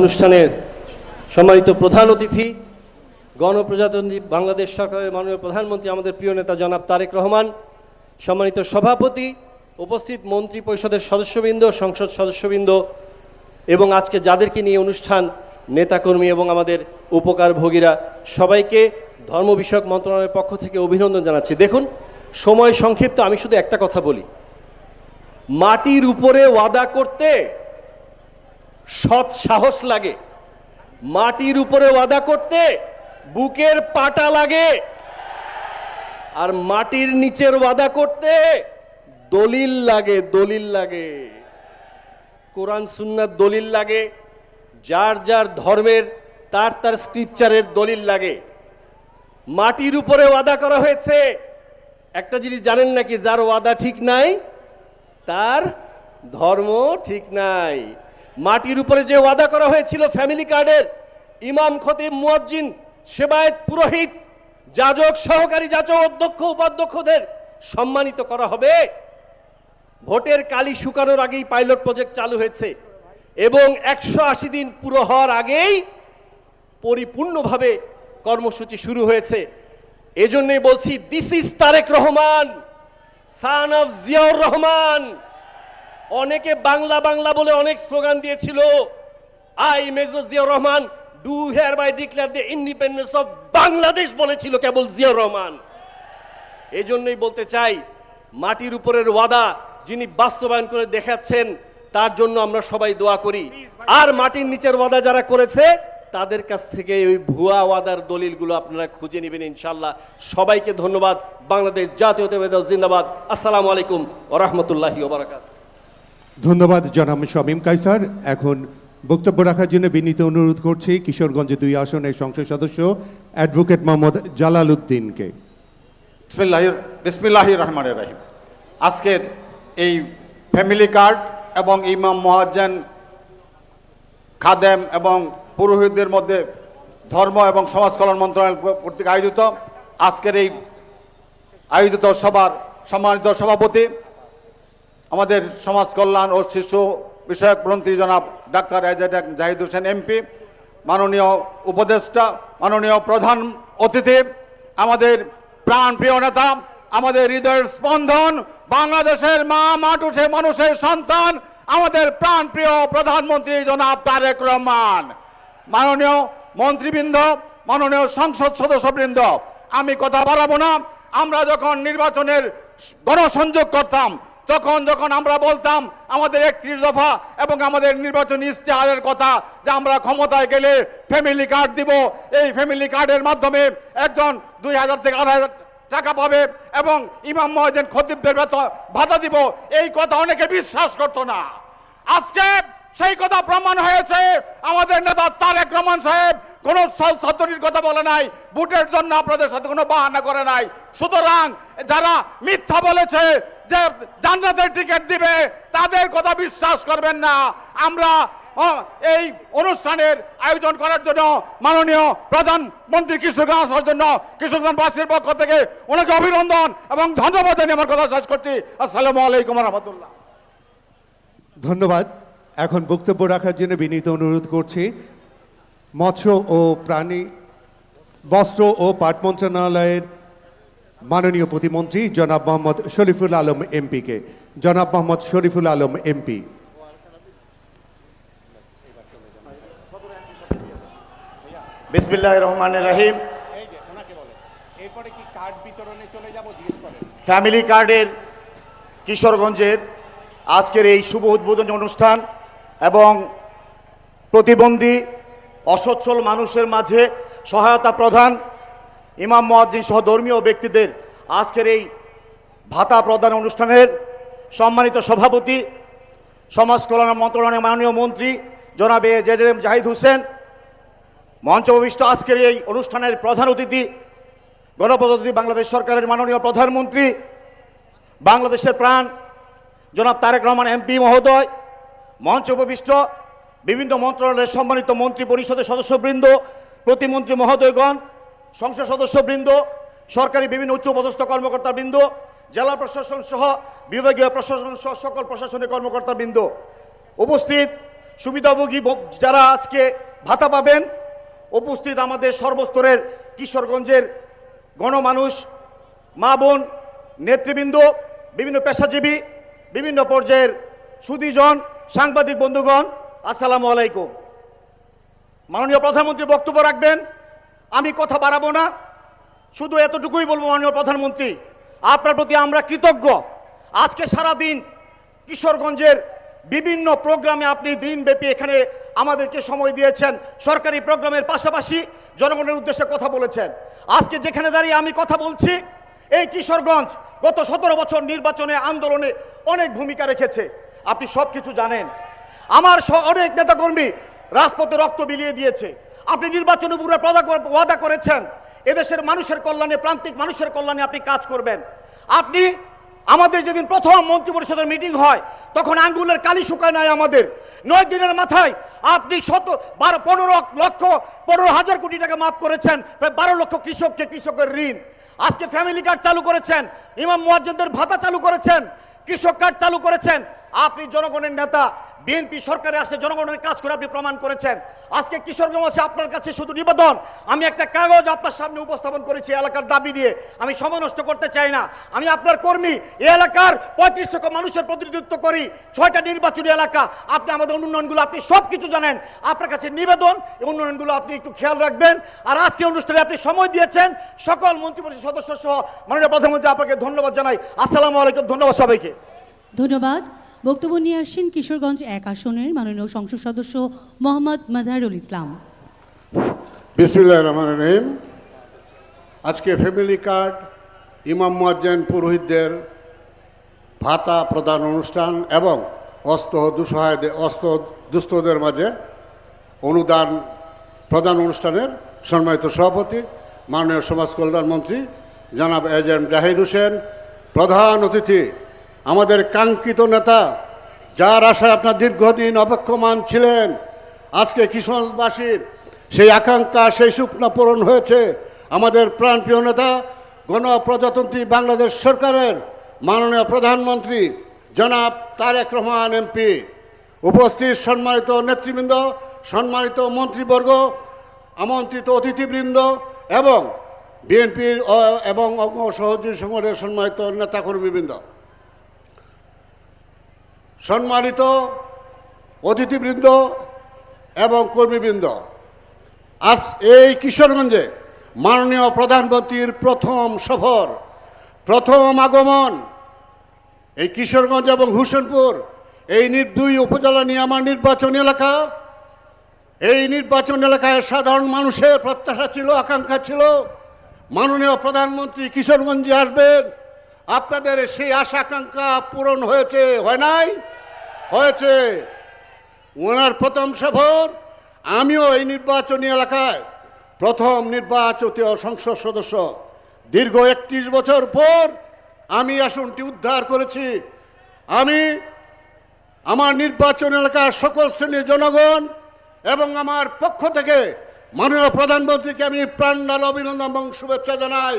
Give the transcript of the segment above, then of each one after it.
অনুষ্ঠানের সম্মানিত প্রধান অতিথি, গণপ্রজাতন্ত্রী বাংলাদেশ সরকারের মাননীয় প্রধানমন্ত্রী আমাদের প্রিয় নেতা জনাব তারেক রহমান, সম্মানিত সভাপতি, উপস্থিত মন্ত্রী পরিষদের সদস্যবৃন্দ, সংসদ সদস্যবৃন্দ এবং আজকে যাদেরকে নিয়ে অনুষ্ঠান, নেতাকর্মী এবং আমাদের উপকারভোগীরা, সবাইকে ধর্ম বিষয়ক মন্ত্রণালয়ের পক্ষ থেকে অভিনন্দন জানাচ্ছি। দেখুন, সময় সংক্ষিপ্ত, আমি শুধু একটা কথা বলি। মাটির উপরে ওয়াদা করতে সৎ সাহস লাগে, মাটির উপরে ওয়াদা করতে বুকের পাটা লাগে, আর মাটির নিচের ওয়াদা করতে দলিল লাগে, দলিল লাগে, কোরআন সুন্নাত দলিল লাগে, যার যার ধর্মের তার তার স্ক্রিপচারের দলিল লাগে। মাটির উপরে ওয়াদা করা হয়েছে। একটা জিনিস জানেন নাকি, যার ওয়াদা ঠিক নাই তার ধর্ম ঠিক নাই। মাটির উপরে যে ওয়াদা করা হয়েছিল ফ্যামিলি কার্ডের, ইমাম, খতিব, মুয়াজ্জিন, সেবায়েত, পুরোহিত, যাজক, সহকারী যাজক, অধ্যক্ষ, উপাধ্যক্ষদের সম্মানিত করা হবে। ভোটের কালি শুকানোর আগেই পাইলট প্রজেক্ট চালু হয়েছে এবং 180 দিন পুরো হওয়ার আগেই পরিপূর্ণভাবে কর্মসূচি শুরু হয়েছে। এজন্যই বলছি, this is Tarique Rahman, son of Ziaur Rahman. অনেকে বাংলা বাংলা বলে অনেক স্লোগান দিয়েছিল। I Major Ziaur Rahman do hereby declare the independence of Bangladesh বলেছিল কেবল জিয়াউর রহমান। এই জন্যই বলতে চাই, মাটির উপরের ওয়াদা যিনি বাস্তবায়ন করে দেখাচ্ছেন তার জন্য আমরা সবাই দোয়া করি। আর মাটির নিচের ওয়াদা যারা করেছে তাদের কাছ থেকে ওই ভুয়া ওয়াদার দলিলগুলো আপনারা খুঁজে নেবেন ইনশাল্লাহ। সবাইকে ধন্যবাদ। বাংলাদেশ জাতীয়তাবাদী দল জিন্দাবাদ। আসসালামু আলাইকুম ওয়া রাহমাতুল্লাহি ওয়া বারাকাতুহু। ধন্যবাদ জনাব শামীম কায়সার। এখন বক্তব্য রাখার জন্য বিনীত অনুরোধ করছি কিশোরগঞ্জ 2 আসনের সংসদ সদস্য অ্যাডভোকেট মোহাম্মদ জালাল উদ্দিনকে। বিসমিল্লাহির রহমানির রহিম। আজকের এই ফ্যামিলি কার্ড এবং ইমাম, মুয়াজ্জিন, খাদেম এবং পুরোহিতদের মধ্যে ধর্ম এবং সমাজ কল্যাণ মন্ত্রণালয় কর্তৃক আয়োজিত আজকের এই আয়োজিত সভার সম্মানিত সভাপতি, আমাদের সমাজ কল্যাণ ও শিশু বিষয়ক মন্ত্রী জনাব ডাক্তার এজাজ জাহিদ হোসেন এমপি, মাননীয় উপদেষ্টা, মাননীয় প্রধান অতিথি, আমাদের প্রাণপ্রিয় নেতা, আমাদের হৃদয়ের স্পন্দন, বাংলাদেশের মা মাটুসে মানুষের সন্তান, আমাদের প্রাণপ্রিয় প্রধানমন্ত্রী জনাব তারেক রহমান, মাননীয় মন্ত্রীবৃন্দ, মাননীয় সংসদ সদস্যবৃন্দ, আমি কথা বাড়াবো না। আমরা যখন নির্বাচনের গণসংযোগ করতাম, যখন আমরা বলতাম আমাদের 31 দফা এবং আমাদের নির্বাচনী ইশতেহারের কথা, যে আমরা ক্ষমতায় গেলে ফ্যামিলি কার্ড দিব, এই ফ্যামিলি কার্ডের মাধ্যমে একজন 2000 থেকে 8000 টাকা পাবে এবং ইমাম, মুয়াজ্জিন, খতিবদের ভাতা দিব, এই কথা অনেকে বিশ্বাস করতো না। আজকে সেই কথা প্রমাণ হয়েছে। আমাদের নেতা তারেক রহমান সাহেব কোন ছাত্রীর কথা বলে নাই, ভোটের জন্য আপনাদের সাথে কোনো বাহানা করে নাই। সুতরাং যারা মিথ্যা বলেছে যে জান্নাতের টিকিট দিবে, তাদের কথা বিশ্বাস করবেন না। আমরা এই অনুষ্ঠানের আয়োজন করার জন্য মাননীয় প্রধানমন্ত্রী কিশোরগঞ্জ আসার জন্য কিশোরগঞ্জবাসীর পক্ষ থেকে ওনাকে অভিনন্দন এবং ধন্যবাদ জানিয়ে আমার কথা শেষ করছি। আসসালামু আলাইকুম ওয়া রাহমাতুল্লাহ। ধন্যবাদ। এখন বক্তব্য রাখার জন্য বিনীত অনুরোধ করছি মৎস্য ও প্রাণী, বস্ত্র ও পাট মন্ত্রণালয়ের মাননীয় প্রতিমন্ত্রী জনাব মোহাম্মদ শরীফুল আলম এমপিকে। জনাব মোহাম্মদ শরীফুল আলম এমপি। বিসমিল্লাহির রহমানির রহিম। ফ্যামিলি কার্ডের কিশোরগঞ্জের আজকের এই শুভ উদ্বোধনী অনুষ্ঠান এবং প্রতিবন্ধী অসচ্ছল মানুষের মাঝে সহায়তা প্রদান, ইমাম, মুয়াজ্জিন সহ ধর্মীয় ব্যক্তিদের আজকের এই ভাতা প্রদান অনুষ্ঠানের সম্মানিত সভাপতি, সমাজ কল্যাণ মন্ত্রণালয়ের মাননীয় মন্ত্রী জনাব এজাজ জাহিদ হোসেন, মঞ্চ উপবিষ্ট আজকের এই অনুষ্ঠানের প্রধান অতিথি, গণপ্রজাতন্ত্রী বাংলাদেশ সরকারের মাননীয় প্রধানমন্ত্রী, বাংলাদেশের প্রাণ জনাব তারেক রহমান এমপি মহোদয়, মঞ্চ উপবিষ্ট বিভিন্ন মন্ত্রণালয়ের সম্মানিত মন্ত্রী পরিষদের সদস্যবৃন্দ, প্রতিমন্ত্রী মহোদয়গণ, সংসদ সদস্যবৃন্দ, সরকারি বিভিন্ন উচ্চপদস্থ কর্মকর্তাবৃন্দ, জেলা প্রশাসন সহ বিভাগীয় প্রশাসন সহ সকল প্রশাসনিক কর্মকর্তাবৃন্দ, উপস্থিত সুবিধাভোগী যারা আজকে ভাতা পাবেন, উপস্থিত আমাদের সর্বস্তরের কিশোরগঞ্জের গণমানুষ, মা বোন, নেতৃবৃন্দ, বিভিন্ন পেশাজীবী, বিভিন্ন পর্যায়ের সুধীজন, সাংবাদিক বন্ধুগণ, আসসালামু আলাইকুম। মাননীয় প্রধানমন্ত্রী বক্তব্য রাখবেন, আমি কথা বাড়াবো না, শুধু এতটুকুই বলবো, মাননীয় প্রধানমন্ত্রী আপনার প্রতি আমরা কৃতজ্ঞ। আজকে সারা দিন কিশোরগঞ্জের বিভিন্ন প্রোগ্রামে আপনি দিনব্যাপী এখানে আমাদেরকে সময় দিয়েছেন, সরকারি প্রোগ্রামের পাশাপাশি জনগণের উদ্দেশ্যে কথা বলেছেন। আজকে যেখানে দাঁড়িয়ে আমি কথা বলছি, এই কিশোরগঞ্জ গত 17 বছর নির্বাচনে আন্দোলনে অনেক ভূমিকা রেখেছে, আপনি সব কিছু জানেন। আমার অনেক নেতাকর্মী রাজপথে রক্ত বিলিয়ে দিয়েছে। আপনি নির্বাচনের পূর্বে ওয়াদা করেছেন এদেশের মানুষের কল্যাণে, প্রান্তিক মানুষের কল্যাণে আপনি কাজ করবেন। আপনি আমাদের যেদিন প্রথম মন্ত্রিপরিষদের মিটিং হয় তখন আঙ্গুলের কালি শুকায় নাই আমাদের। 9 দিনের মাথায় আপনি 15,000 কোটি টাকা মাফ করেছেন, প্রায় 12 লক্ষ কৃষকের ঋণ। আজকে ফ্যামিলি কার্ড চালু করেছেন, ইমাম মুয়াজ্জিনদের ভাতা চালু করেছেন, কৃষক কার্ড চালু করেছেন। আপনি জনগণের নেতা, বিএনপি সরকারে আসে জনগণের কাজ করে আপনি প্রমাণ করেছেন। আজকে কিশোরগঞ্জ আপনার কাছে শুধু নিবেদন, আমি একটা কাগজ আপনার সামনে উপস্থাপন করেছি এলাকার দাবি নিয়ে, আমি সময় নষ্ট করতে চাই না। আমি আপনার কর্মী, এই এলাকার 35 লক্ষ মানুষের প্রতিনিধিত্ব করি, 6টা নির্বাচনী এলাকা। আপনি আমাদের উন্নয়নগুলো আপনি সব কিছু জানেন, আপনার কাছে নিবেদন এই উন্নয়নগুলো আপনি একটু খেয়াল রাখবেন। আর আজকে অনুষ্ঠানে আপনি সময় দিয়েছেন, সকল মন্ত্রিপরিষদ সদস্য সহ মাননীয় প্রধানমন্ত্রী আপনাকে ধন্যবাদ জানাই। আসসালামু আলাইকুম, ধন্যবাদ সবাইকে। ধন্যবাদ। বক্তব্য নিয়ে আসছেন কিশোরগঞ্জ 1 আসনের মাননীয় সংসদ সদস্য মোহাম্মদ মাজহারুল ইসলাম। বিসমিল্লাহির রহমানির রহিম। আজকে ফ্যামিলি কার্ড, ইমাম মুয়াজ্জিন পুরোহিতদের ভাতা প্রদান অনুষ্ঠান এবং অস্ত্র দুস্থদের মাঝে অনুদান প্রদান অনুষ্ঠানের সম্মানিত সভাপতি মাননীয় সমাজ কল্যাণ মন্ত্রী জনাব এজেম জাহিদ হোসেন, প্রধান অতিথি আমাদের কাঙ্ক্ষিত নেতা, যার আশায় আপনার দীর্ঘদিন অপেক্ষমান ছিলেন। আজকে কিশোরগঞ্জবাসীর সেই আকাঙ্ক্ষা, সেই স্বপ্ন পূরণ হয়েছে। আমাদের প্রাণপ্রিয় নেতা, গণপ্রজাতন্ত্রী বাংলাদেশ সরকারের মাননীয় প্রধানমন্ত্রী জনাব তারেক রহমান এমপি, উপস্থিত সম্মানিত নেতৃবৃন্দ, সম্মানিত মন্ত্রীবর্গ, আমন্ত্রিত অতিথিবৃন্দ এবং বিএনপির এবং সহযোগী সংগঠনের সম্মানিত নেতাকর্মীবৃন্দ, সম্মানিত অতিথিবৃন্দ এবং কর্মীবৃন্দ, আজ এই কিশোরগঞ্জে মাননীয় প্রধানমন্ত্রীর প্রথম সফর, প্রথম আগমন। এই কিশোরগঞ্জ এবং হোসেনপুর এই 2 উপজেলা নিয়ে আমার নির্বাচনী এলাকা। এই নির্বাচন এলাকায় সাধারণ মানুষের প্রত্যাশা ছিল, আকাঙ্ক্ষা ছিল মাননীয় প্রধানমন্ত্রী কিশোরগঞ্জে আসবেন। আপনাদের সেই আশা আকাঙ্ক্ষা পূরণ হয়েছে, হয় নাই? হয়েছে। ওনার প্রথম সফর। আমিও এই নির্বাচনী এলাকায় প্রথম নির্বাচিত সংসদ সদস্য। দীর্ঘ 31 বছর পর আমি আসনটি উদ্ধার করেছি। আমি আমার নির্বাচন এলাকার সকল শ্রেণীর জনগণ এবং আমার পক্ষ থেকে মাননীয় প্রধানমন্ত্রীকে আমি প্রাণঢাল অভিনন্দন এবং শুভেচ্ছা জানাই।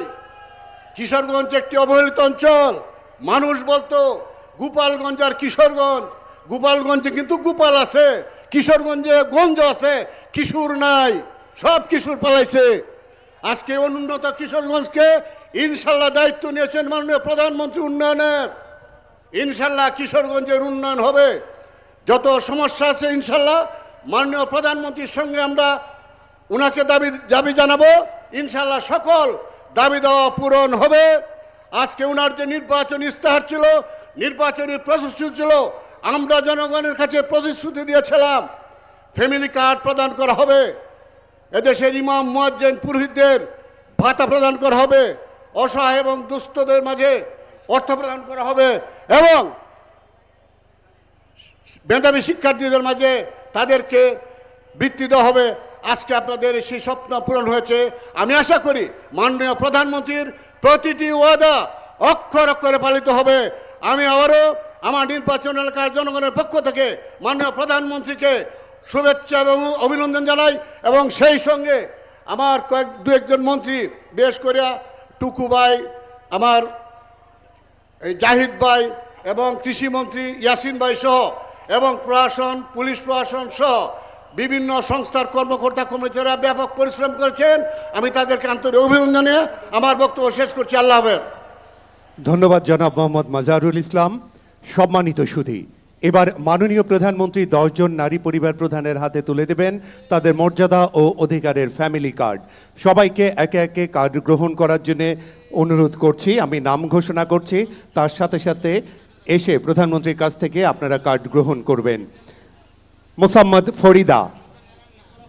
কিশোরগঞ্জ একটি অবহেলিত অঞ্চল। মানুষ বলতো গোপালগঞ্জ আর কিশোরগঞ্জ। গোপালগঞ্জে কিন্তু গোপাল আছে, কিশোরগঞ্জে গঞ্জ আছে, কিশোর নাই, সব কিশোর পালাইছে। আজকে অনুন্নত কিশোরগঞ্জকে ইনশাল্লাহ দায়িত্ব নিয়েছেন মাননীয় প্রধানমন্ত্রী উন্নয়নের। ইনশাল্লাহ কিশোরগঞ্জের উন্নয়ন হবে। যত সমস্যা আছে ইনশাল্লাহ মাননীয় প্রধানমন্ত্রীর সঙ্গে আমরা ওনাকে দাবি জানাবো, ইনশাল্লাহ সকল দাবি দেওয়া পূরণ হবে। আজকে ওনার যে নির্বাচনী ইস্তাহার ছিল, নির্বাচনী প্রতিশ্রুতি ছিল, আমরা জনগণের কাছে প্রতিশ্রুতি দিয়েছিলাম ফ্যামিলি কার্ড প্রদান করা হবে, এদেশের ইমাম মুয়াজ্জিন পুরোহিতদের ভাতা প্রদান করা হবে, অসহায় এবং দুস্থদের মাঝে অর্থ প্রদান করা হবে এবং মেধাবী শিক্ষার্থীদের মাঝে তাদেরকে বৃত্তি দেওয়া হবে। আজকে আপনাদের সেই স্বপ্ন পূরণ হয়েছে। আমি আশা করি মাননীয় প্রধানমন্ত্রীর প্রতিটি ওয়াদা অক্ষর অক্ষরে পালিত হবে। আমি আবারও আমার নির্বাচন এলাকার জনগণের পক্ষ থেকে মাননীয় প্রধানমন্ত্রীকে শুভেচ্ছা এবং অভিনন্দন জানাই এবং সেই সঙ্গে আমার দু একজন মন্ত্রী, বিশেষ করে টুকু ভাই, আমার এই জাহিদ ভাই এবং কৃষিমন্ত্রী ইয়াসিন ভাই সহ এবং প্রশাসন, পুলিশ প্রশাসন সহ বিভিন্ন সংস্থার কর্মকর্তা কর্মচারীরা ব্যাপক পরিশ্রম করেছেন। আমি তাদেরকে আন্তরিক অভিনন্দন জানিয়ে আমার বক্তব্য শেষ করছি। আল্লাহ হাফেজ। ধন্যবাদ জনাব মোহাম্মদ মাজারুল ইসলাম। সম্মানিত সুধী, এবার মাননীয় প্রধানমন্ত্রী 10 জন নারী পরিবার প্রধানের হাতে তুলে দেবেন তাদের মর্যাদা ও অধিকারের ফ্যামিলি কার্ড। সবাইকে একে একে কার্ড গ্রহণ করার জন্য অনুরোধ করছি। আমি নাম ঘোষণা করছি, তার সাথে সাথে এসে প্রধানমন্ত্রীর কাছ থেকে আপনারা কার্ড গ্রহণ করবেন। মোসাম্মদ ফরিদা।